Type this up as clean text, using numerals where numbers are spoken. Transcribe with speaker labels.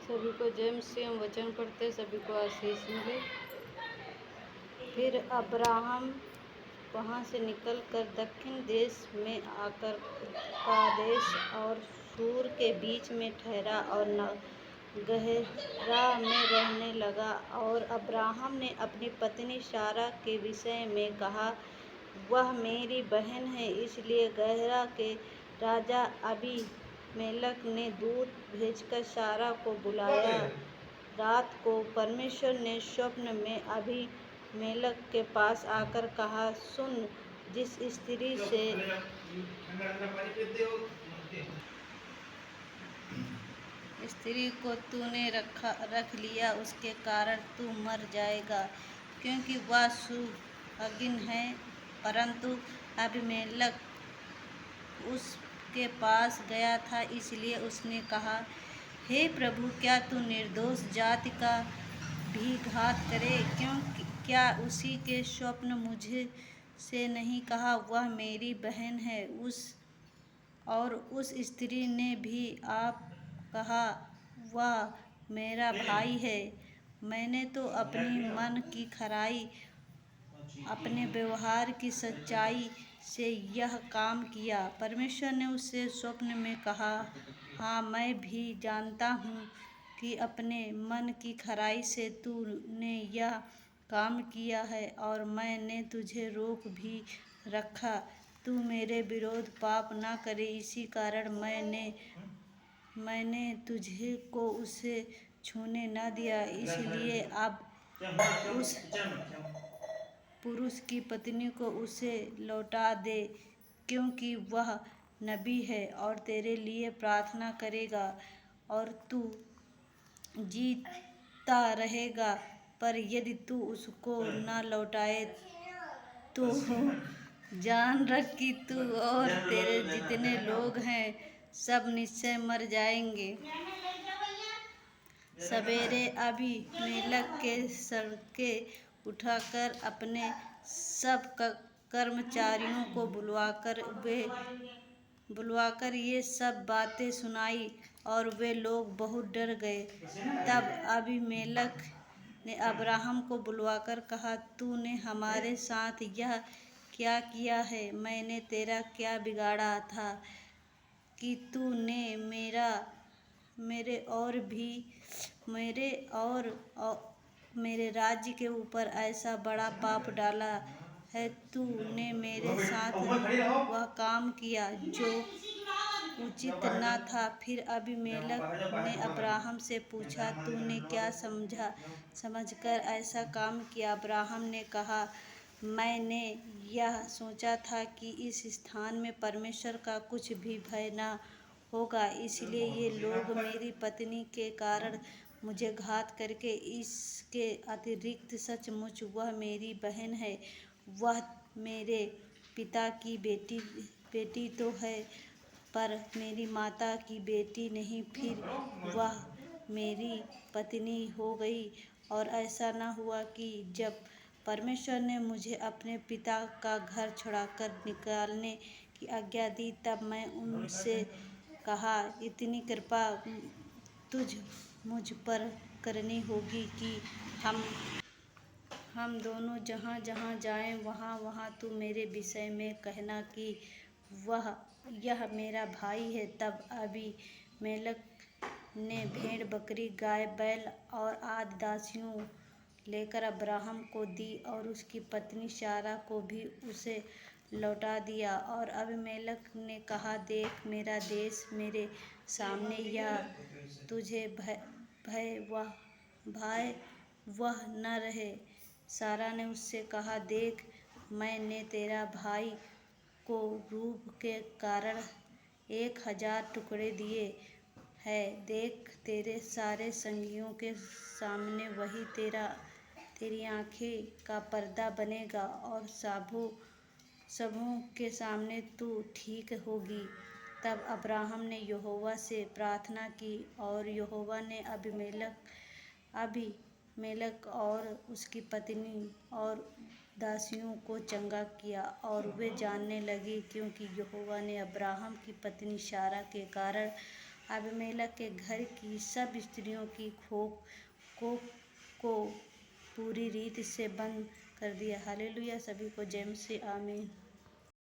Speaker 1: सभी को जय मसीह। हम वचन पढ़ते, सभी को आशीष मिले। फिर अब्राहम वहाँ से निकलकर दक्षिण देश में आकर कादेश और शूर के बीच में ठहरा और गहरा में रहने लगा। और अब्राहम ने अपनी पत्नी सारा के विषय में कहा, वह मेरी बहन है। इसलिए गहरा के राजा अबीमेलेक ने दूत भेजकर सारा को बुलाया। रात को परमेश्वर ने स्वप्न में अबीमेलेक के पास आकर कहा, सुन, जिस स्त्री को तूने रख लिया उसके कारण तू मर जाएगा, क्योंकि वह सुहागिन है। परंतु अबीमेलेक उसके पास गया था, इसलिए उसने कहा, हे प्रभु, क्या तू निर्दोष जाति का भी घात करे? क्या उसी के स्वप्न मुझे से नहीं कहा, वह मेरी बहन है? उस स्त्री ने भी आप कहा, वह मेरा भाई है। मैंने तो अपनी मन की खराई, अपने व्यवहार की सच्चाई से यह काम किया। परमेश्वर ने उससे स्वप्न में कहा, हाँ, मैं भी जानता हूँ कि अपने मन की खराई से तूने यह काम किया है, और मैंने तुझे रोक भी रखा, तू मेरे विरुद्ध पाप न करे। इसी कारण मैंने तुझे को उसे छूने न दिया। इसलिए अब उस पुरुष की पत्नी को उसे लौटा दे, क्योंकि वह नबी है और तेरे लिए प्रार्थना करेगा और तू जीता रहेगा। पर यदि तू उसको न लौटाए तो जान रख कि तू और तेरे जितने लोग हैं सब निश्चय मर जाएंगे। सवेरे अबीमेलेक के सड़के उठाकर अपने सब कर्मचारियों को बुलवाकर ये सब बातें सुनाई, और वे लोग बहुत डर गए। तब अबीमेलेक ने अब्राहम को बुलवाकर कहा, तूने हमारे साथ यह क्या किया है? मैंने तेरा क्या बिगाड़ा था कि तूने मेरे राज्य के ऊपर ऐसा बड़ा पाप डाला है? तूने मेरे साथ वह काम किया जो उचित न था। फिर अबीमेलेक ने अब्राहम से पूछा, तूने क्या समझकर ऐसा काम किया? अब्राहम ने कहा, मैंने यह सोचा था कि इस स्थान में परमेश्वर का कुछ भी भय न होगा, इसलिए ये लोग मेरी पत्नी के कारण मुझे घात करके, इसके अतिरिक्त सचमुच वह मेरी बहन है, वह मेरे पिता की बेटी तो है, पर मेरी माता की बेटी नहीं, फिर वह मेरी पत्नी हो गई। और ऐसा न हुआ कि जब परमेश्वर ने मुझे अपने पिता का घर छोड़कर निकलने की आज्ञा दी, तब मैं उनसे कहा, इतनी कृपा मुझ पर करनी होगी कि हम दोनों जहाँ जहाँ जाएं, वहाँ वहाँ तू मेरे विषय में कहना कि यह मेरा भाई है। तब अबीमेलेक ने भेड़ बकरी, गाय बैल और आदि दासियों लेकर अब्राहम को दी, और उसकी पत्नी सारा को भी उसे लौटा दिया। और अबीमेलेक ने कहा, देख, मेरा देश मेरे सामने, या तुझे भय वह न रहे। सारा ने उससे कहा, देख, मैंने तेरा भाई को रूप के कारण 1000 टुकड़े दिए हैं। देख, तेरे सारे संगियों के सामने वही तेरी आँखें का पर्दा बनेगा, और सबों के सामने तू ठीक होगी। तब अब्राहम ने यहोवा से प्रार्थना की, और यहोवा ने अबीमेलेक और उसकी पत्नी और दासियों को चंगा किया। और वे जानने लगे, क्योंकि यहोवा ने अब्राहम की पत्नी सारा के कारण अबीमेलेक के घर की सब स्त्रियों की कोख को पूरी रीति से बंद कर दिया। हालेलुया। सभी को जय मसीह। आमीन।